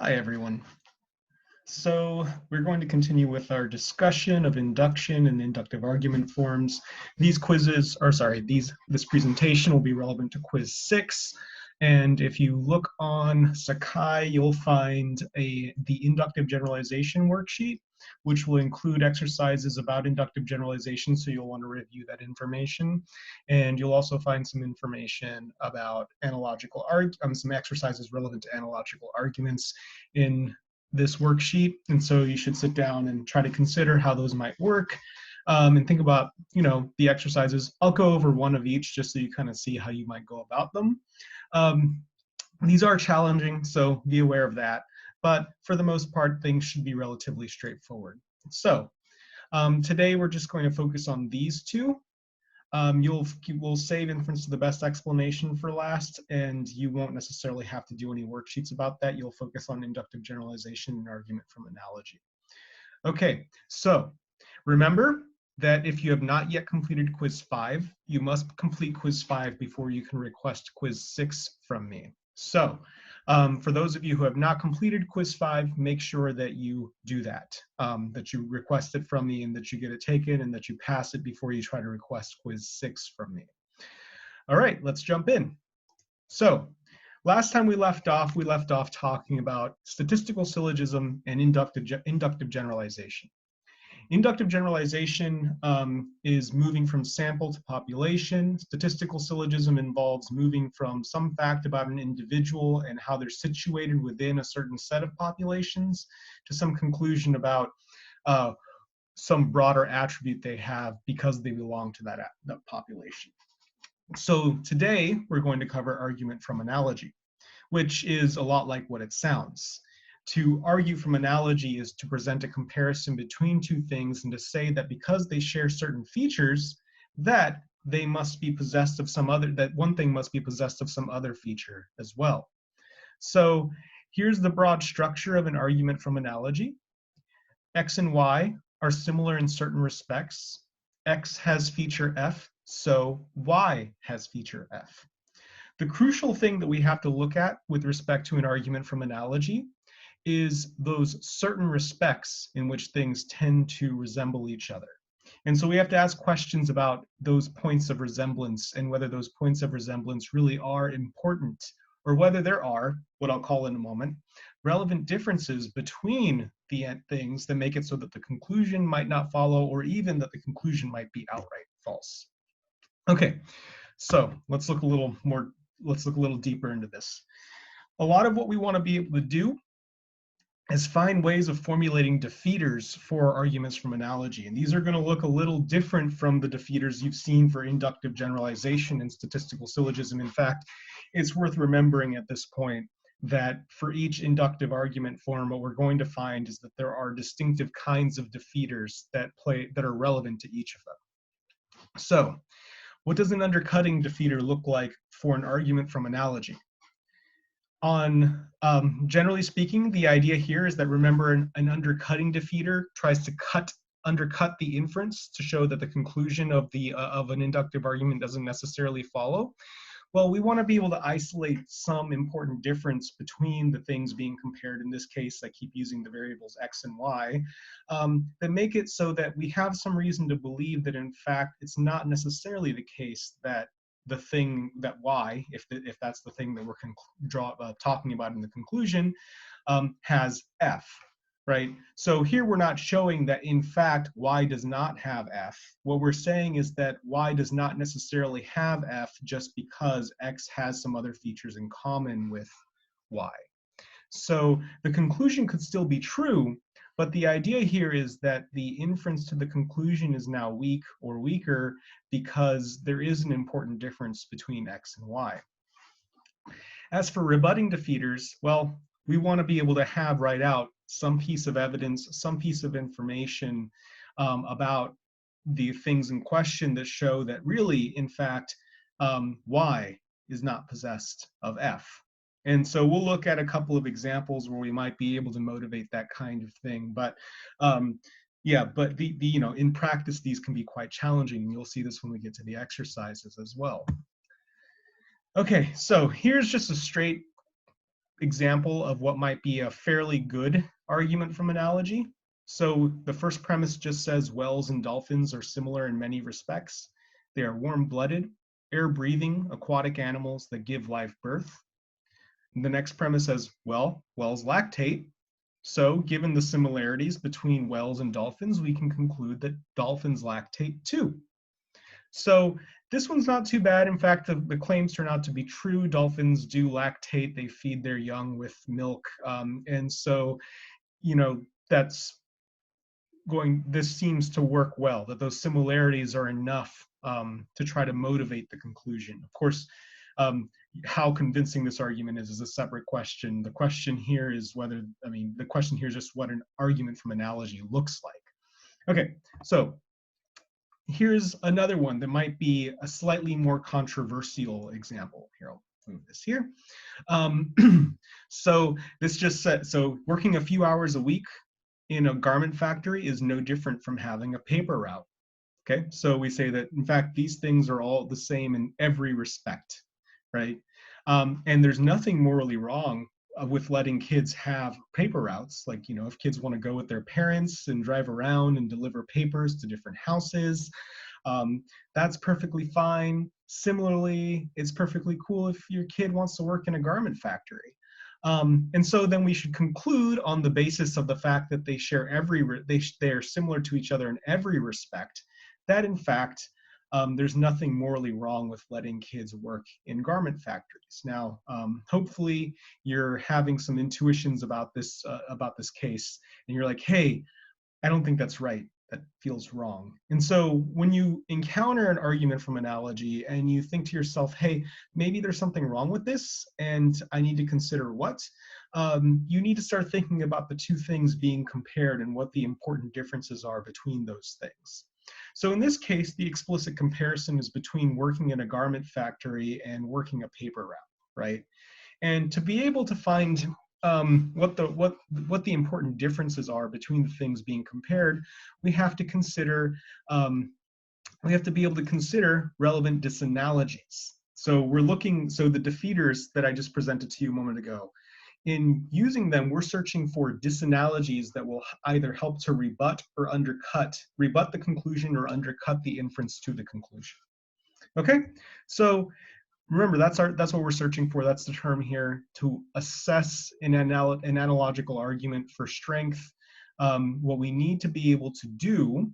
Hi, everyone. So we're going to continue with our discussion of induction and inductive argument forms. These quizzes, or sorry, this presentation will be relevant to quiz 6. And if you look on Sakai, you'll find the inductive generalization worksheet, which will include exercises about inductive generalization, so you'll want to review that information. And you'll also find some information about some exercises relevant to analogical arguments in this worksheet. And so you should sit down and try to consider how those might work, and think about, the exercises. I'll go over one of each just so you kind of see how you might go about them. These are challenging, so be aware of that. But for the most part, things should be relatively straightforward. So today we're just going to focus on these two. We'll save inference to the best explanation for last, and you won't necessarily have to do any worksheets about that. You'll focus on inductive generalization and argument from analogy. Okay, so remember that if you have not yet completed quiz 5, you must complete quiz 5 before you can request quiz 6 from me. So for those of you who have not completed quiz 5, make sure that you do that, that you request it from me and that you get it taken and that you pass it before you try to request quiz 6 from me. All right, let's jump in. So last time we left off talking about statistical syllogism and inductive generalization. Inductive generalization is moving from sample to population. Statistical syllogism involves moving from some fact about an individual and how they're situated within a certain set of populations to some conclusion about some broader attribute they have because they belong to that population. So today we're going to cover argument from analogy, which is a lot like what it sounds. To argue from analogy is to present a comparison between two things and to say that because they share certain features, that they must be possessed of some other, that one thing must be possessed of some other feature as well. So here's the broad structure of an argument from analogy. X and Y are similar in certain respects. X has feature F, so Y has feature F. The crucial thing that we have to look at with respect to an argument from analogy is those certain respects in which things tend to resemble each other. And so we have to ask questions about those points of resemblance and whether those points of resemblance really are important, or whether there are, what I'll call in a moment, relevant differences between the things that make it so that the conclusion might not follow, or even that the conclusion might be outright false. Okay, so let's look a little deeper into this. A lot of what we want to be able to do is find ways of formulating defeaters for arguments from analogy. And these are going to look a little different from the defeaters you've seen for inductive generalization and statistical syllogism. In fact, it's worth remembering at this point that for each inductive argument form, what we're going to find is that there are distinctive kinds of defeaters that are relevant to each of them. So what does an undercutting defeater look like for an argument from analogy? Generally speaking, the idea here is that, remember, an undercutting defeater tries to undercut the inference to show that the conclusion of an inductive argument doesn't necessarily follow. Well, we want to be able to isolate some important difference between the things being compared. In this case, I keep using the variables x and y, that make it so that we have some reason to believe that, in fact, it's not necessarily the case that the thing that y, if that's the thing that we're talking about in the conclusion, has f, right? So here we're not showing that, in fact, y does not have f. What we're saying is that y does not necessarily have f just because x has some other features in common with y. So the conclusion could still be true, but the idea here is that the inference to the conclusion is now weak or weaker because there is an important difference between x and y. As for rebutting defeaters, well, we want to be able to have right out some piece of evidence, some piece of information about the things in question that show that really, in fact, y is not possessed of f. And so we'll look at a couple of examples where we might be able to motivate that kind of thing. But yeah, but in practice, these can be quite challenging. And you'll see this when we get to the exercises as well. Okay, so here's just a straight example of what might be a fairly good argument from analogy. So the first premise just says whales and dolphins are similar in many respects. They are warm-blooded, air-breathing aquatic animals that give live birth. And the next premise says, well, whales lactate. So given the similarities between whales and dolphins, we can conclude that dolphins lactate too. So this one's not too bad. In fact, the claims turn out to be true. Dolphins do lactate. They feed their young with milk. And so, you know, this seems to work well, that those similarities are enough to try to motivate the conclusion. Of course, how convincing this argument is a separate question. The question here is the question here is just what an argument from analogy looks like. Okay, so here's another one that might be a slightly more controversial example. Here, I'll move this here. So this just said, so working a few hours a week in a garment factory is no different from having a paper route. Okay, so we say that in fact these things are all the same in every respect, right? And there's nothing morally wrong with letting kids have paper routes. Like, you know, if kids want to go with their parents and drive around and deliver papers to different houses, that's perfectly fine. Similarly, it's perfectly cool if your kid wants to work in a garment factory. And so then we should conclude on the basis of the fact that they share they're similar to each other in every respect, that in fact, there's nothing morally wrong with letting kids work in garment factories. Now, hopefully you're having some intuitions about this case, and you're like, hey, I don't think that's right. That feels wrong. And so when you encounter an argument from analogy and you think to yourself, hey, maybe there's something wrong with this and I need to consider what, you need to start thinking about the two things being compared and what the important differences are between those things. So in this case, the explicit comparison is between working in a garment factory and working a paper route, right? And to be able to find what the important differences are between the things being compared, we have to consider we have to be able to consider relevant disanalogies. So the defeaters that I just presented to you a moment ago, in using them, we're searching for disanalogies that will either help to rebut the conclusion or undercut the inference to the conclusion. Okay, so remember, that's what we're searching for. That's the term here, to assess an analogical argument for strength. What we need to be able to do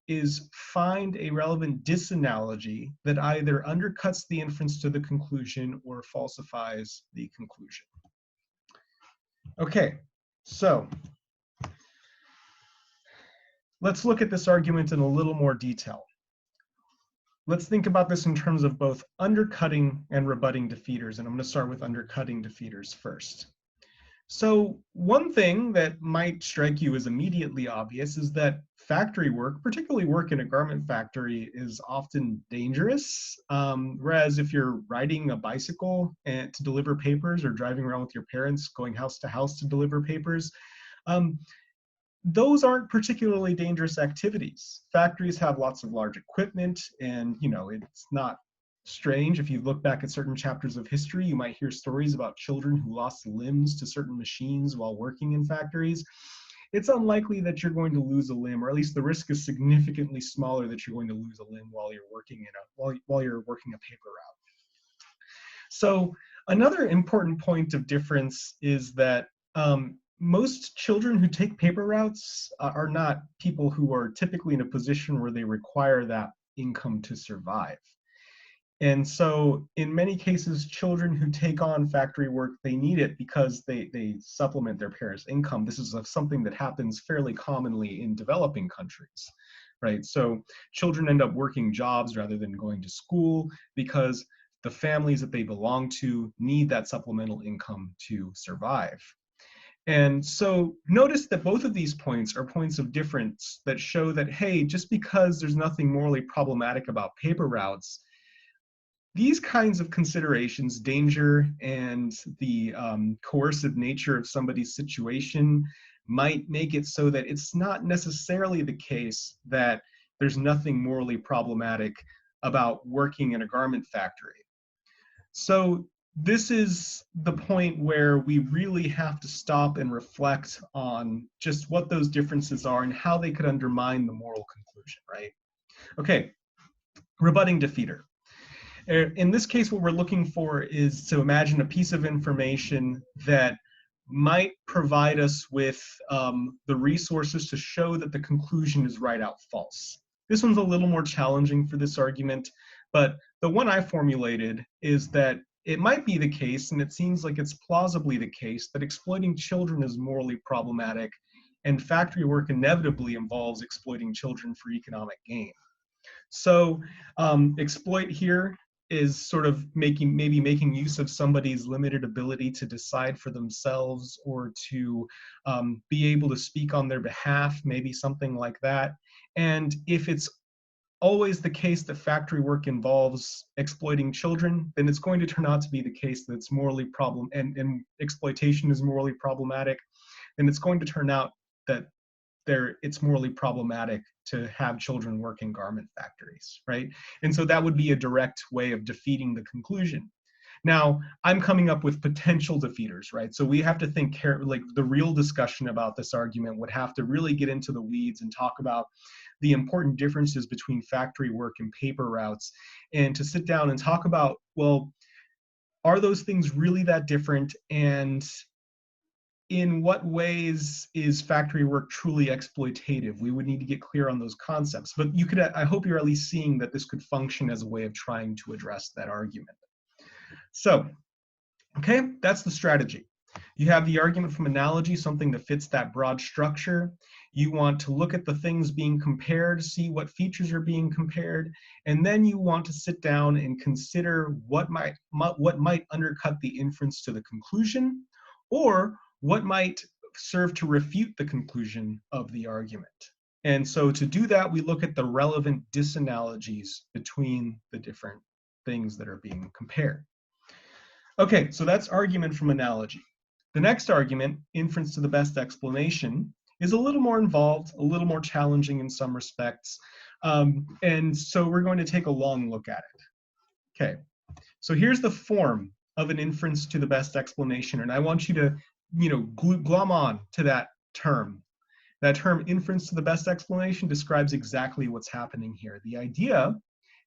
is find a relevant disanalogy that either undercuts the inference to the conclusion or falsifies the conclusion. Okay, so let's look at this argument in a little more detail. Let's think about this in terms of both undercutting and rebutting defeaters, and I'm going to start with undercutting defeaters first. So one thing that might strike you as immediately obvious is that factory work, particularly work in a garment factory, is often dangerous. Whereas if you're riding a bicycle to deliver papers, or driving around with your parents going house to house to deliver papers, those aren't particularly dangerous activities. Factories have lots of large equipment, and you know, it's not strange if you look back at certain chapters of history, you might hear stories about children who lost limbs to certain machines while working in factories. It's unlikely that you're going to lose a limb, or at least the risk is significantly smaller that you're going to lose a limb while you're working while you're working a paper route. So another important point of difference is that most children who take paper routes are not people who are typically in a position where they require that income to survive. And so in many cases, children who take on factory work, they need it because they supplement their parents' income. This is something that happens fairly commonly in developing countries, right? So children end up working jobs rather than going to school because the families that they belong to need that supplemental income to survive. And so notice that both of these points are points of difference that show that, hey, just because there's nothing morally problematic about paper routes, these kinds of considerations, danger and the coercive nature of somebody's situation, might make it so that it's not necessarily the case that there's nothing morally problematic about working in a garment factory. So this is the point where we really have to stop and reflect on just what those differences are and how they could undermine the moral conclusion, right? Okay, rebutting defeater. In this case, what we're looking for is to imagine a piece of information that might provide us with the resources to show that the conclusion is right out false. This one's a little more challenging for this argument, but the one I formulated is that it might be the case, and it seems like it's plausibly the case, that exploiting children is morally problematic, and factory work inevitably involves exploiting children for economic gain. So exploit here is sort of maybe making use of somebody's limited ability to decide for themselves or to be able to speak on their behalf, maybe something like that. And if it's always the case that factory work involves exploiting children, then it's going to turn out to be the case that it's morally and exploitation is morally problematic. And it's going to turn out that it's morally problematic to have children work in garment factories, right? And so that would be a direct way of defeating the conclusion. Now, I'm coming up with potential defeaters, right? So we have to think, like the real discussion about this argument would have to really get into the weeds and talk about the important differences between factory work and paper routes, and to sit down and talk about, well, are those things really that different? And in what ways is factory work truly exploitative? We would need to get clear on those concepts. But you could, I hope you're at least seeing that this could function as a way of trying to address that argument. So, okay, that's the strategy. You have the argument from analogy, something that fits that broad structure. You want to look at the things being compared, see what features are being compared, and then you want to sit down and consider what might undercut the inference to the conclusion, or what might serve to refute the conclusion of the argument. And so to do that, we look at the relevant disanalogies between the different things that are being compared. Okay, so that's argument from analogy. The next argument, inference to the best explanation, is a little more involved, a little more challenging in some respects. And so we're going to take a long look at it. Okay, so here's the form of an inference to the best explanation. And I want you to, glom on to that term. That term, inference to the best explanation, describes exactly what's happening here. The idea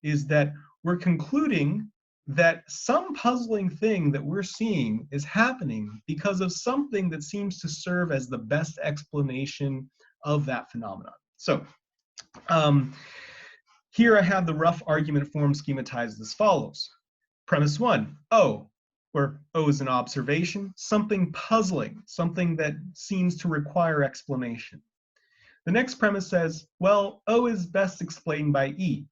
is that we're concluding that some puzzling thing that we're seeing is happening because of something that seems to serve as the best explanation of that phenomenon. So here I have the rough argument form schematized as follows. Premise one, O, where O is an observation, something puzzling, something that seems to require explanation. The next premise says, well, O is best explained by E,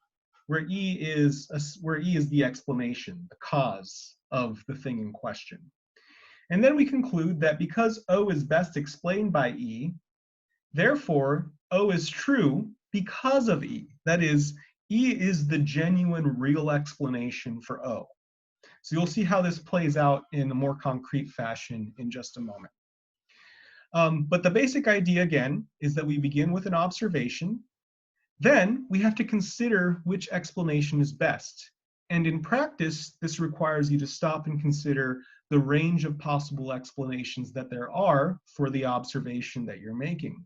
where E is the explanation, the cause of the thing in question. And then we conclude that because O is best explained by E, therefore O is true because of E. That is, E is the genuine, real explanation for O. So you'll see how this plays out in a more concrete fashion in just a moment. But the basic idea, again, is that we begin with an observation. Then we have to consider which explanation is best. And in practice, this requires you to stop and consider the range of possible explanations that there are for the observation that you're making.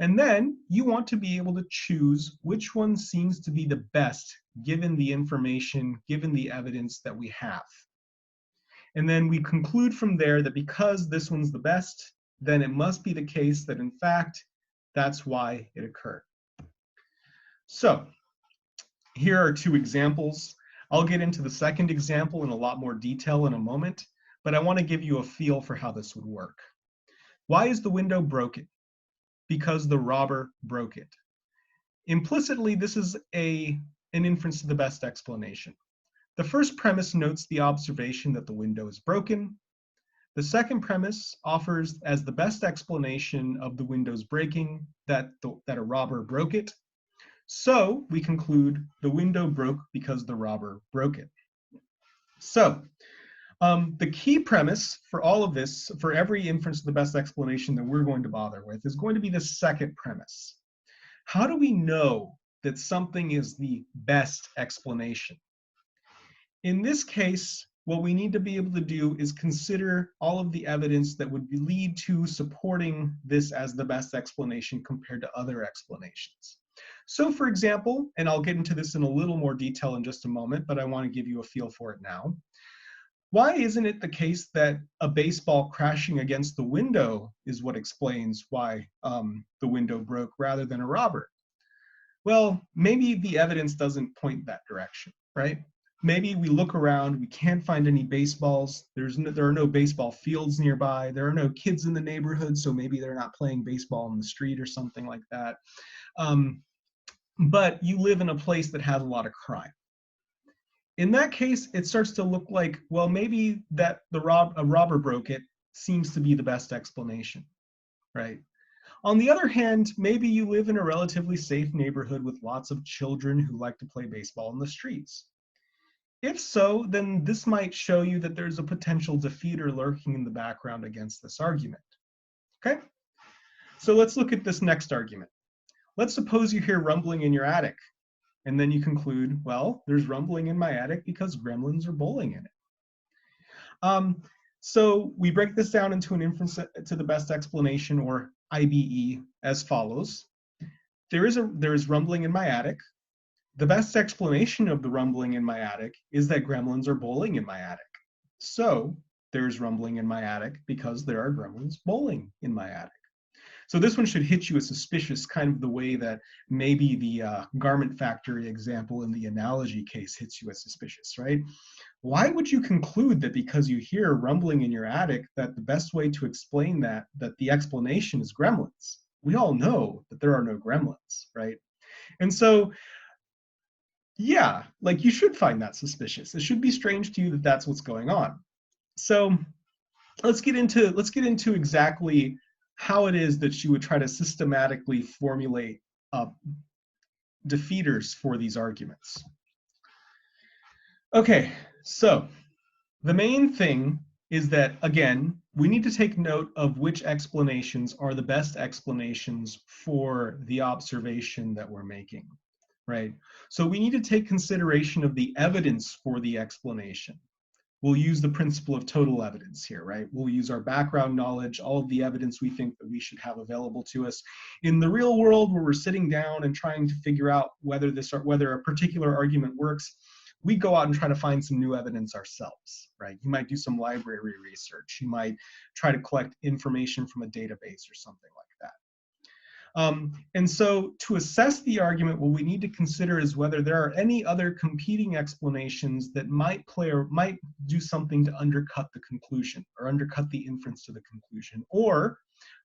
And then you want to be able to choose which one seems to be the best given the information, given the evidence that we have. And then we conclude from there that because this one's the best, then it must be the case that in fact, that's why it occurred. So here are two examples. I'll get into the second example in a lot more detail in a moment, but I want to give you a feel for how this would work. Why is the window broken? Because the robber broke it. Implicitly, this is an inference to the best explanation. The first premise notes the observation that the window is broken. The second premise offers as the best explanation of the window's breaking that a robber broke it. So we conclude the window broke because the robber broke it. So the key premise for all of this, for every inference to the best explanation that we're going to bother with, is going to be the second premise. How do we know that something is the best explanation? In this case, what we need to be able to do is consider all of the evidence that would lead to supporting this as the best explanation compared to other explanations. So for example, and I'll get into this in a little more detail in just a moment, but I want to give you a feel for it now. Why isn't it the case that a baseball crashing against the window is what explains why the window broke rather than a robber? Well, maybe the evidence doesn't point that direction, right? Maybe we look around, we can't find any baseballs. There are no baseball fields nearby. There are no kids in the neighborhood, so maybe they're not playing baseball in the street or something like that. But you live in a place that has a lot of crime. In that case, it starts to look like, well, maybe that a robber broke it seems to be the best explanation, right? On the other hand, maybe you live in a relatively safe neighborhood with lots of children who like to play baseball in the streets. If so, then this might show you that there's a potential defeater lurking in the background against this argument. Okay? So let's look at this next argument. Let's suppose you hear rumbling in your attic, and then you conclude, well, there's rumbling in my attic because gremlins are bowling in it. So we break this down into an inference to the best explanation, or IBE, as follows. There is rumbling in my attic. The best explanation of the rumbling in my attic is that gremlins are bowling in my attic. So there's rumbling in my attic because there are gremlins bowling in my attic. So this one should hit you as suspicious, kind of the way that maybe the garment factory example in the analogy case hits you as suspicious, right? Why would you conclude that because you hear rumbling in your attic that the best way to explain that the explanation is gremlins? We all know that there are no gremlins, right? And so, yeah, like you should find that suspicious. It should be strange to you that that's what's going on. So let's get into exactly how it is that you would try to systematically formulate defeaters for these arguments. Okay, so the main thing is that, again, we need to take note of which explanations are the best explanations for the observation that we're making, right? So we need to take consideration of the evidence for the explanation. We'll use the principle of total evidence here, right? We'll use our background knowledge, all of the evidence we think that we should have available to us. In the real world, where we're sitting down and trying to figure out whether a particular argument works, we go out and try to find some new evidence ourselves, right? You might do some library research. You might try to collect information from a database or something like that. And so to assess the argument, what we need to consider is whether there are any other competing explanations that might do something to undercut the conclusion or undercut the inference to the conclusion, or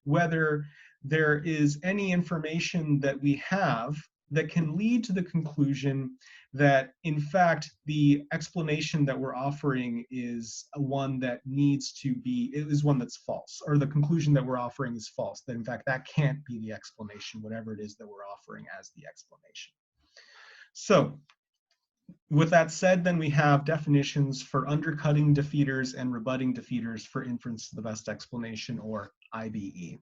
whether there is any information that we have that can lead to the conclusion that, in fact, the explanation that we're offering is one that is one that's false, or the conclusion that we're offering is false, that in fact that can't be the explanation, whatever it is that we're offering as the explanation. So with that said, then we have definitions for undercutting defeaters and rebutting defeaters for inference to the best explanation, or IBE.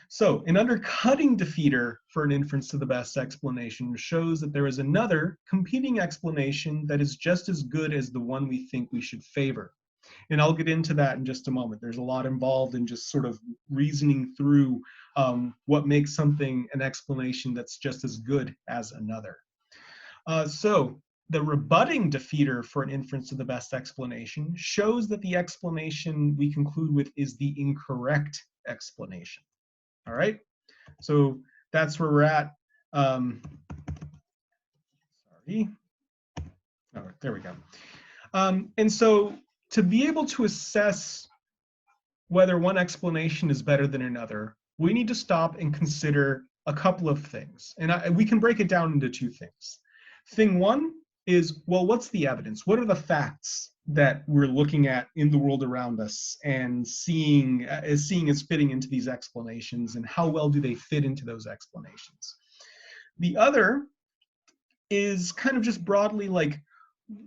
So an undercutting defeater for an inference to the best explanation shows that there is another competing explanation that is just as good as the one we think we should favor. And I'll get into that in just a moment. There's a lot involved in just sort of reasoning through what makes something an explanation that's just as good as another. So the rebutting defeater for an inference to the best explanation shows that the explanation we conclude with is the incorrect explanation. All right, so that's where we're at. Sorry. Oh, there we go. And so to be able to assess whether one explanation is better than another, we need to stop and consider a couple of things. And we can break it down into two things. Thing one is, well, what's the evidence? What are the facts that we're looking at in the world around us and seeing as fitting into these explanations, and how well do they fit into those explanations? The other is kind of just broadly like,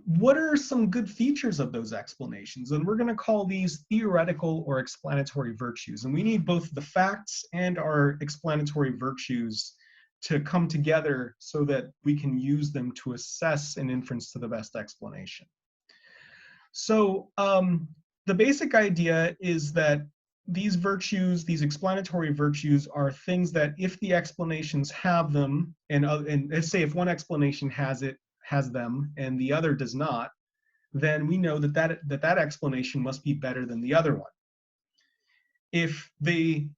what are some good features of those explanations? And we're going to call these theoretical or explanatory virtues. And we need both the facts and our explanatory virtues to come together so that we can use them to assess an inference to the best explanation. So the basic idea is that these virtues, these explanatory virtues, are things that if the explanations have them, and let's say if one explanation has them and the other does not, then we know that that explanation must be better than the other one. If the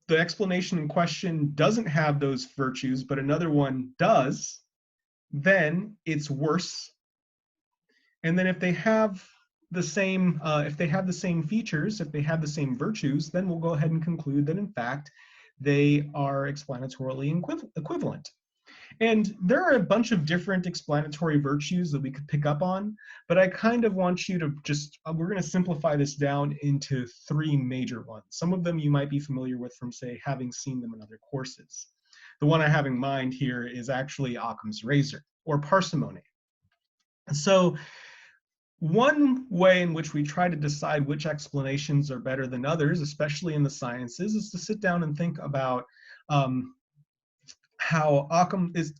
explanation in question doesn't have those virtues, but another one does, then it's worse. And then if they have the same features, if they have the same virtues, then we'll go ahead and conclude that in fact they are explanatorily equivalent. And there are a bunch of different explanatory virtues that we could pick up on, but I kind of want you to we're going to simplify this down into three major ones. Some of them you might be familiar with from, say, having seen them in other courses. The one I have in mind here is actually Occam's razor, or parsimony. So one way in which we try to decide which explanations are better than others, especially in the sciences, is to sit down and think about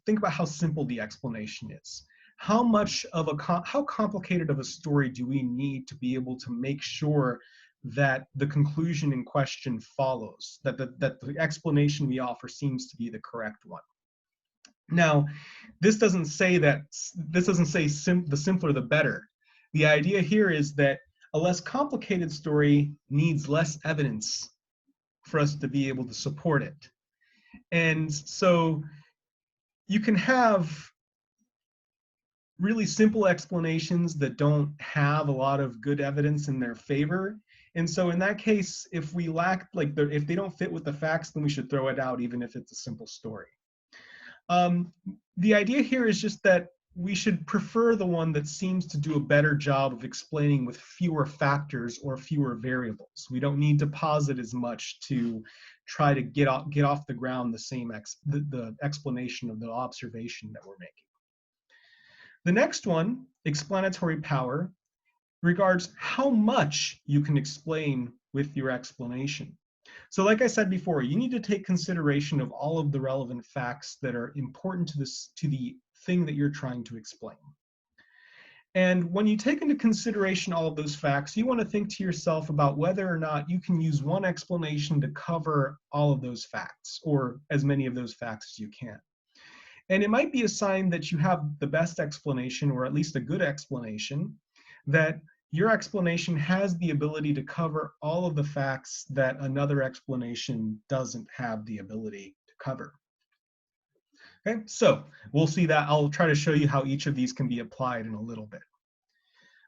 think about how simple the explanation is. How complicated of a story do we need to be able to make sure that the conclusion in question follows, that the explanation we offer seems to be the correct one? Now, this doesn't say the simpler the better. The idea here is that a less complicated story needs less evidence for us to be able to support it. And so you can have really simple explanations that don't have a lot of good evidence in their favor. And so in that case, if we lack, if they don't fit with the facts, then we should throw it out, even if it's a simple story. The idea here is just that we should prefer the one that seems to do a better job of explaining with fewer factors or fewer variables. We don't need to posit as much to try to get off the ground the explanation of the observation that we're making. The next one, explanatory power, regards how much you can explain with your explanation. So like I said before, you need to take consideration of all of the relevant facts that are important to the thing that you're trying to explain. And when you take into consideration all of those facts, you want to think to yourself about whether or not you can use one explanation to cover all of those facts, or as many of those facts as you can. And it might be a sign that you have the best explanation, or at least a good explanation, that your explanation has the ability to cover all of the facts that another explanation doesn't have the ability to cover. Okay, so we'll see that. I'll try to show you how each of these can be applied in a little bit.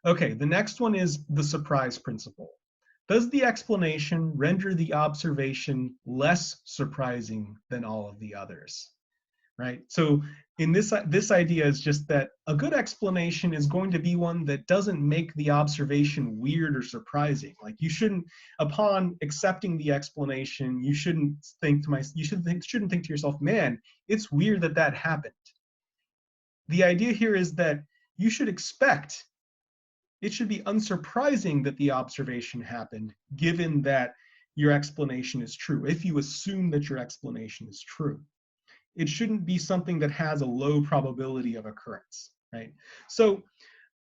Okay, the next one is the surprise principle. Does the explanation render the observation less surprising than all of the others? Right? So in this idea is just that a good explanation is going to be one that doesn't make the observation weird or surprising. Like, you shouldn't, upon accepting the explanation, you shouldn't think to yourself, man, it's weird that that happened. The idea here is that you should expect, it should be unsurprising that the observation happened, given that your explanation is true, if you assume that your explanation is true. It shouldn't be something that has a low probability of occurrence, right? So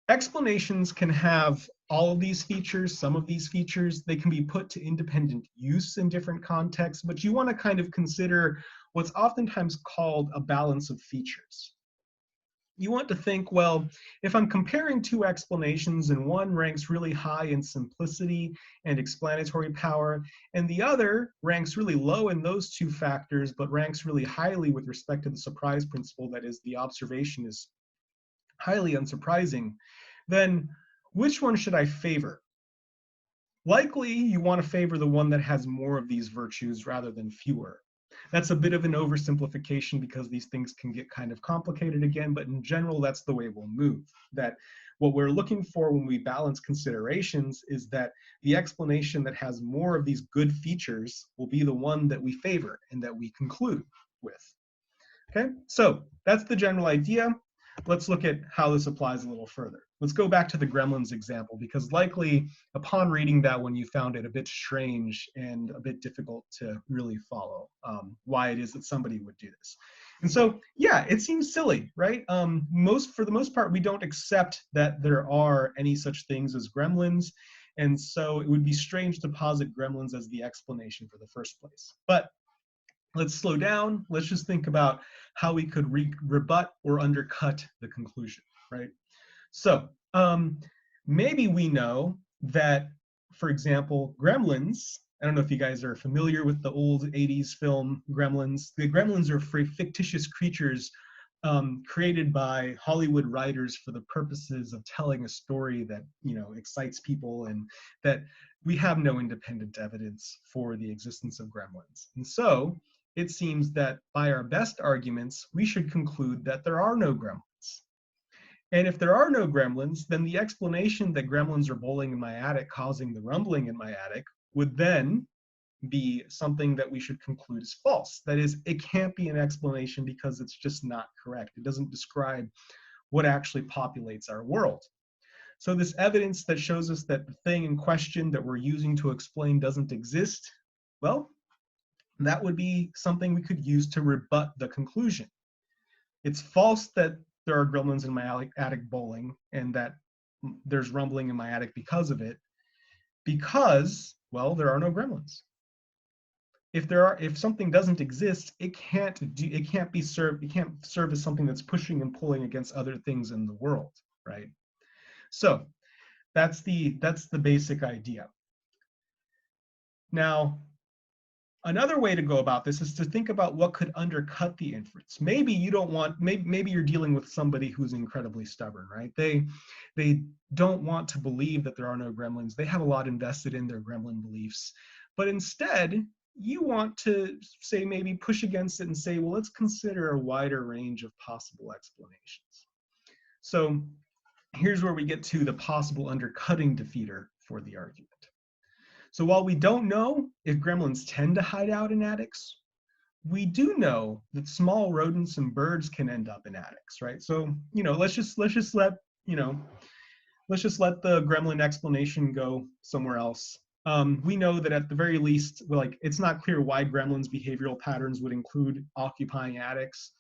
explanations can have all of these features, some of these features. They can be put to independent use in different contexts, but you want to kind of consider what's oftentimes called a balance of features. You want to think, well, if I'm comparing two explanations and one ranks really high in simplicity and explanatory power, and the other ranks really low in those two factors, but ranks really highly with respect to the surprise principle, that is, the observation is highly unsurprising, then which one should I favor? Likely, you want to favor the one that has more of these virtues rather than fewer. That's a bit of an oversimplification because these things can get kind of complicated again, but in general, that's the way we'll move. That what we're looking for when we balance considerations is that the explanation that has more of these good features will be the one that we favor and that we conclude with. Okay, so that's the general idea. Let's look at how this applies a little further. Let's go back to the gremlins example, because likely upon reading that one, you found it a bit strange and a bit difficult to really follow why it is that somebody would do this. And so, yeah, it seems silly, right? For the most part, we don't accept that there are any such things as gremlins. And so it would be strange to posit gremlins as the explanation for the first place. But let's slow down. Let's just think about how we could rebut or undercut the conclusion, right? So maybe we know that, for example, Gremlins, I don't know if you guys are familiar with the old 80s film Gremlins. The Gremlins are fictitious creatures created by Hollywood writers for the purposes of telling a story that, you know, excites people, and that we have no independent evidence for the existence of gremlins. And so it seems that by our best arguments, we should conclude that there are no gremlins. And if there are no gremlins, then the explanation that gremlins are bowling in my attic causing the rumbling in my attic would then be something that we should conclude is false. That is, it can't be an explanation because it's just not correct. It doesn't describe what actually populates our world. So this evidence that shows us that the thing in question that we're using to explain doesn't exist, well, that would be something we could use to rebut the conclusion. It's false that there are gremlins in my attic bowling and that there's rumbling in my attic because of it, because, well, there are no gremlins. If something doesn't exist, it can't serve as something that's pushing and pulling against other things in the world, right? So that's the basic idea. Now, another way to go about this is to think about what could undercut the inference. Maybe you don't want, maybe you're dealing with somebody who's incredibly stubborn, right? They don't want to believe that there are no gremlins. They have a lot invested in their gremlin beliefs. But instead, you want to say, maybe push against it and say, well, let's consider a wider range of possible explanations. So here's where we get to the possible undercutting defeater for the argument. So while we don't know if gremlins tend to hide out in attics, we do know that small rodents and birds can end up in attics, right? So, you know, let's just let the gremlin explanation go somewhere else. We know that at the very least, like, it's not clear why gremlins' behavioral patterns would include occupying attics,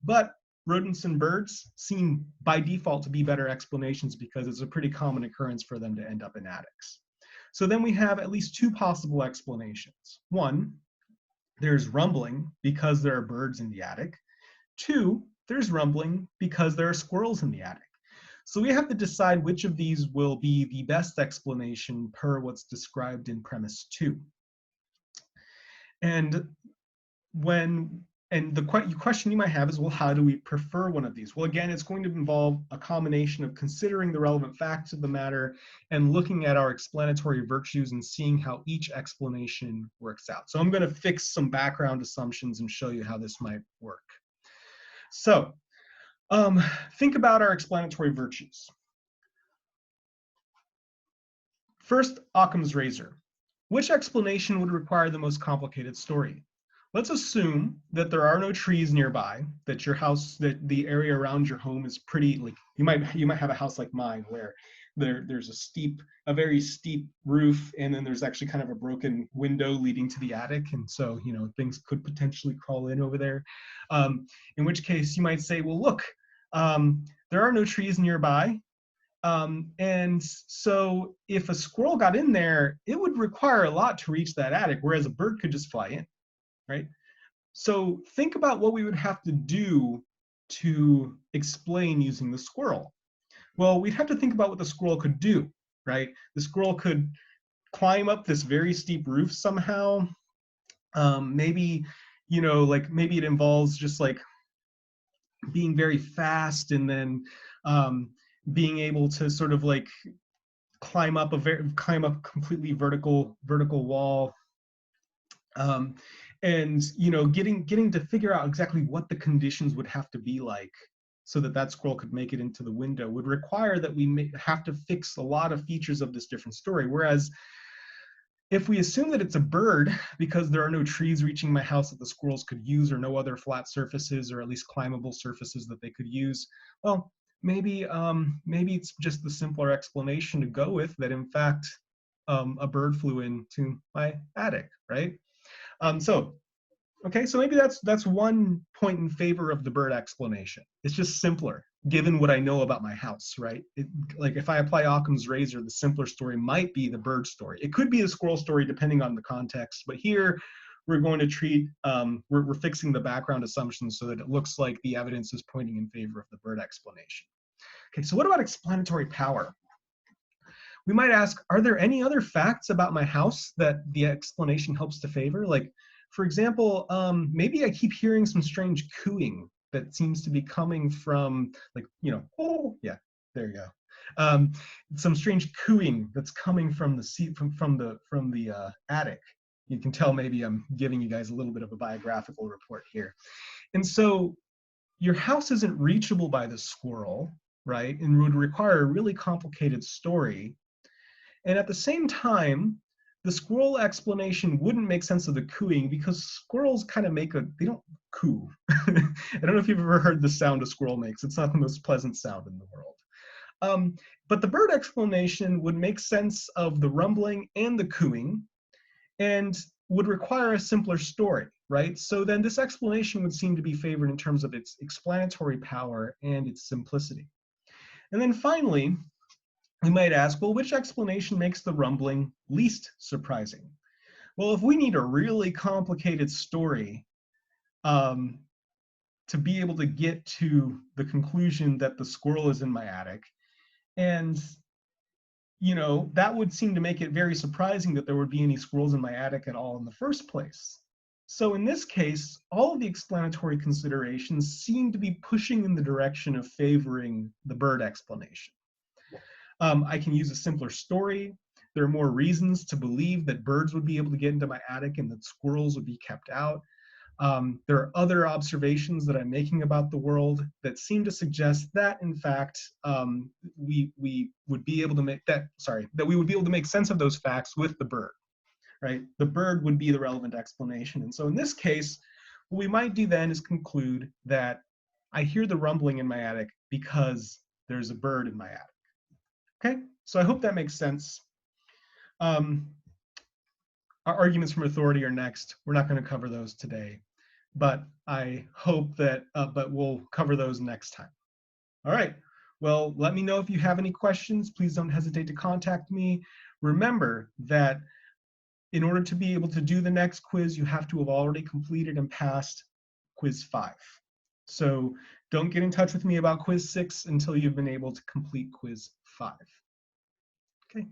but rodents and birds seem by default to be better explanations because it's a pretty common occurrence for them to end up in attics. So then we have at least two possible explanations. One, there's rumbling because there are birds in the attic. Two, there's rumbling because there are squirrels in the attic. So we have to decide which of these will be the best explanation per what's described in premise 2. And the question you might have is, well, how do we prefer one of these? Well, again, it's going to involve a combination of considering the relevant facts of the matter and looking at our explanatory virtues and seeing how each explanation works out. So I'm going to fix some background assumptions and show you how this might work. So think about our explanatory virtues. First, Occam's razor. Which explanation would require the most complicated story? Let's assume that there are no trees nearby, that that the area around your home is pretty, like, you might have a house like mine where there's a very steep roof, and then there's actually kind of a broken window leading to the attic, and so, you know, things could potentially crawl in over there. In which case you might say, well, look, there are no trees nearby. And so if a squirrel got in there, it would require a lot to reach that attic, whereas a bird could just fly in, right? So think about what we would have to do to explain using the squirrel. Well, we'd have to think about what the squirrel could do, right? The squirrel could climb up this very steep roof somehow. Maybe, you know, like, maybe it involves just like being very fast and then being able to sort of like climb up completely vertical wall, and, you know, getting to figure out exactly what the conditions would have to be like so that squirrel could make it into the window would require that we have to fix a lot of features of this different story. Whereas if we assume that it's a bird because there are no trees reaching my house that the squirrels could use, or no other flat surfaces or at least climbable surfaces that they could use, well, maybe it's just the simpler explanation to go with, that in fact a bird flew into my attic, right? So Okay, so maybe that's one point in favor of the bird explanation. It's just simpler, given what I know about my house, right? Like if I apply Occam's razor, the simpler story might be the bird story. It could be the squirrel story depending on the context, but here we're going to treat, we're fixing the background assumptions so that it looks like the evidence is pointing in favor of the bird explanation. Okay, so what about explanatory power? We might ask, are there any other facts about my house that the explanation helps to favor? Like, for example, maybe I keep hearing some strange cooing that seems to be coming from, like, oh, yeah, there you go. Some strange cooing that's coming from the attic. You can tell maybe I'm giving you guys a little bit of a biographical report here. And so your house isn't reachable by the squirrel, right? And would require a really complicated story. And at the same time, the squirrel explanation wouldn't make sense of the cooing because squirrels kind of they don't coo. I don't know if you've ever heard the sound a squirrel makes. It's not the most pleasant sound in the world. But the bird explanation would make sense of the rumbling and the cooing and would require a simpler story, right? So then this explanation would seem to be favored in terms of its explanatory power and its simplicity. And then finally, we might ask, well, which explanation makes the rumbling least surprising? Well, if we need a really complicated story to be able to get to the conclusion that the squirrel is in my attic, and that would seem to make it very surprising that there would be any squirrels in my attic at all in the first place. So in this case, all of the explanatory considerations seem to be pushing in the direction of favoring the bird explanation. I can use a simpler story. There are more reasons to believe that birds would be able to get into my attic and that squirrels would be kept out. There are other observations that I'm making about the world that seem to suggest that, in fact, we would be able to that we would be able to make sense of those facts with the bird, right? The bird would be the relevant explanation. And so in this case, what we might do then is conclude that I hear the rumbling in my attic because there's a bird in my attic. Okay, so I hope that makes sense. Our arguments from authority are next. We're not going to cover those today, but I hope that, but we'll cover those next time. All right, well, let me know if you have any questions. Please don't hesitate to contact me. Remember that in order to be able to do the next quiz, you have to have already completed and passed quiz 5. So don't get in touch with me about quiz 6 until you've been able to complete quiz 5. Okay.